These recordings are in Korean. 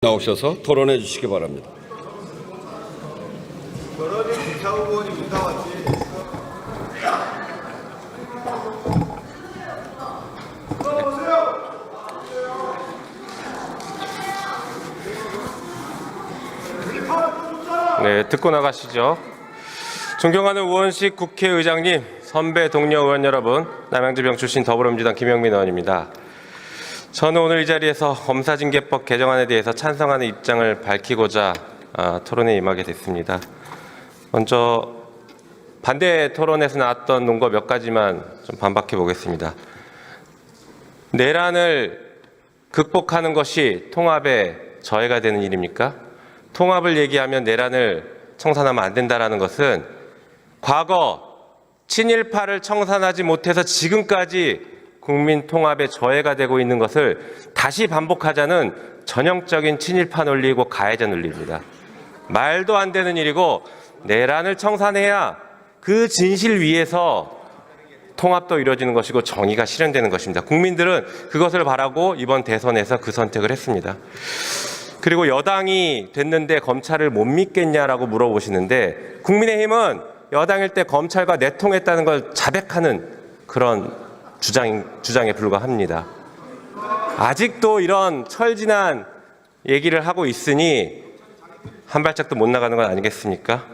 나오셔서 토론해 주시기 바랍니다. 네, 듣고 나가시죠. 존경하는 우원식 국회의장님, 선배 동료 의원 여러분, 남양주병 출신 더불어민주당 김영민 의원입니다. 저는 오늘 이 자리에서 검사징계법 개정안에 대해서 찬성하는 입장을 밝히고자 토론에 임하게 됐습니다. 먼저 반대 토론에서 나왔던 논거 몇 가지만 좀 반박해 보겠습니다. 내란을 극복하는 것이 통합의 저해가 되는 일입니까? 통합을 얘기하면 내란을 청산하면 안 된다는 것은 과거 친일파를 청산하지 못해서 지금까지 국민 통합의 저해가 되고 있는 것을 다시 반복하자는 전형적인 친일파 논리이고 가해자 논리입니다. 말도 안 되는 일이고 내란을 청산해야 그 진실 위에서 통합도 이루어지는 것이고 정의가 실현되는 것입니다. 국민들은 그것을 바라고 이번 대선에서 그 선택을 했습니다. 그리고 여당이 됐는데 검찰을 못 믿겠냐라고 물어보시는데 국민의힘은 여당일 때 검찰과 내통했다는 걸 자백하는 그런 주장에 불과합니다. 아직도 이런 철진한 얘기를 하고 있으니 한 발짝도 못 나가는 건 아니겠습니까?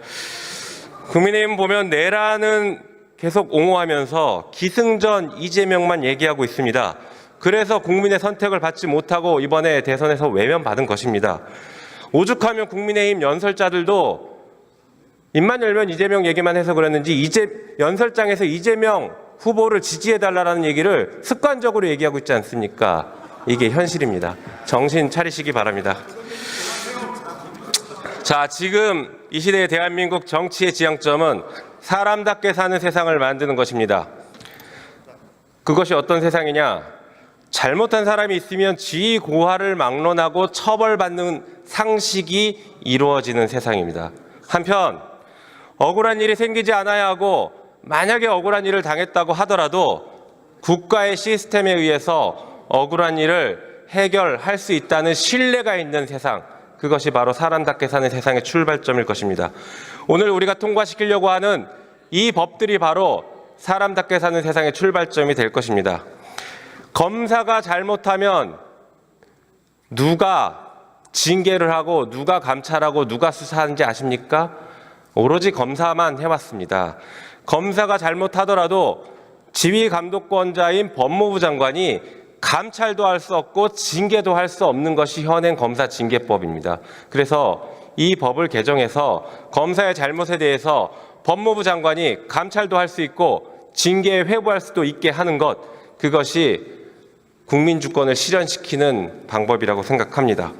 국민의힘 보면 내란은 계속 옹호하면서 기승전 이재명만 얘기하고 있습니다. 그래서 국민의 선택을 받지 못하고 이번에 대선에서 외면받은 것입니다. 오죽하면 국민의힘 연설자들도 입만 열면 이재명 얘기만 해서 그랬는지 연설장에서 이재명 후보를 지지해달라는 얘기를 습관적으로 얘기하고 있지 않습니까? 이게 현실입니다. 정신 차리시기 바랍니다. 자, 지금 이 시대의 대한민국 정치의 지향점은 사람답게 사는 세상을 만드는 것입니다. 그것이 어떤 세상이냐? 잘못한 사람이 있으면 지위 고하를 막론하고 처벌받는 상식이 이루어지는 세상입니다. 한편 억울한 일이 생기지 않아야 하고 만약에 억울한 일을 당했다고 하더라도 국가의 시스템에 의해서 억울한 일을 해결할 수 있다는 신뢰가 있는 세상, 그것이 바로 사람답게 사는 세상의 출발점일 것입니다. 오늘 우리가 통과시키려고 하는 이 법들이 바로 사람답게 사는 세상의 출발점이 될 것입니다. 검사가 잘못하면 누가 징계를 하고 누가 감찰하고 누가 수사하는지 아십니까? 오로지 검사만 해왔습니다. 검사가 잘못하더라도 지휘감독권자인 법무부 장관이 감찰도 할 수 없고 징계도 할 수 없는 것이 현행 검사징계법입니다. 그래서 이 법을 개정해서 검사의 잘못에 대해서 법무부 장관이 감찰도 할 수 있고 징계에 회부할 수도 있게 하는 것, 그것이 국민주권을 실현시키는 방법이라고 생각합니다.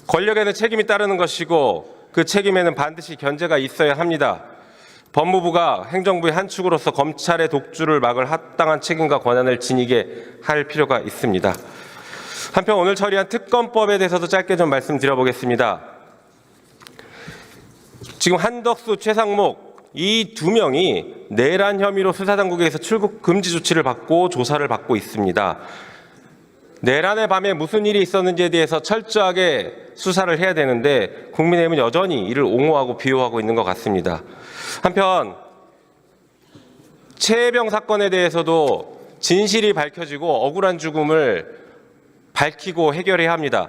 권력에는 책임이 따르는 것이고 그 책임에는 반드시 견제가 있어야 합니다. 법무부가 행정부의 한 축으로서 검찰의 독주를 막을 합당한 책임과 권한을 지니게 할 필요가 있습니다. 한편 오늘 처리한 특검법에 대해서도 짧게 좀 말씀드려보겠습니다. 지금 한덕수, 최상목 이 두 명이 내란 혐의로 수사당국에서 출국 금지 조치를 받고 조사를 받고 있습니다. 내란의 밤에 무슨 일이 있었는지에 대해서 철저하게 수사를 해야 되는데 국민의힘은 여전히 이를 옹호하고 비호하고 있는 것 같습니다. 한편 최혜병 사건에 대해서도 진실이 밝혀지고 억울한 죽음을 밝히고 해결해야 합니다.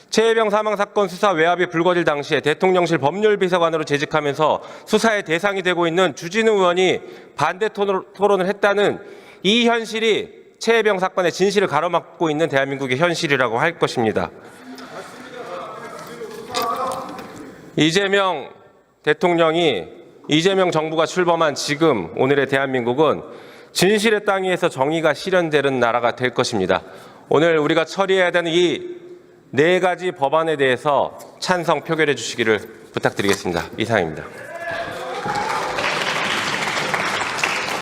최혜병 사망 사건 수사 외압이 불거질 당시에 대통령실 법률비서관으로 재직하면서 수사의 대상이 되고 있는 주진우 의원이 반대 토론을 했다는 이 현실이 최혜병 사건의 진실을 가로막고 있는 대한민국의 현실이라고 할 것입니다. 이재명 대통령이 이재명 정부가 출범한 지금 오늘의 대한민국은 진실의 땅 위에서 정의가 실현되는 나라가 될 것입니다. 오늘 우리가 처리해야 되는 이 4가지 법안에 대해서 찬성 표결해 주시기를 부탁드리겠습니다. 이상입니다.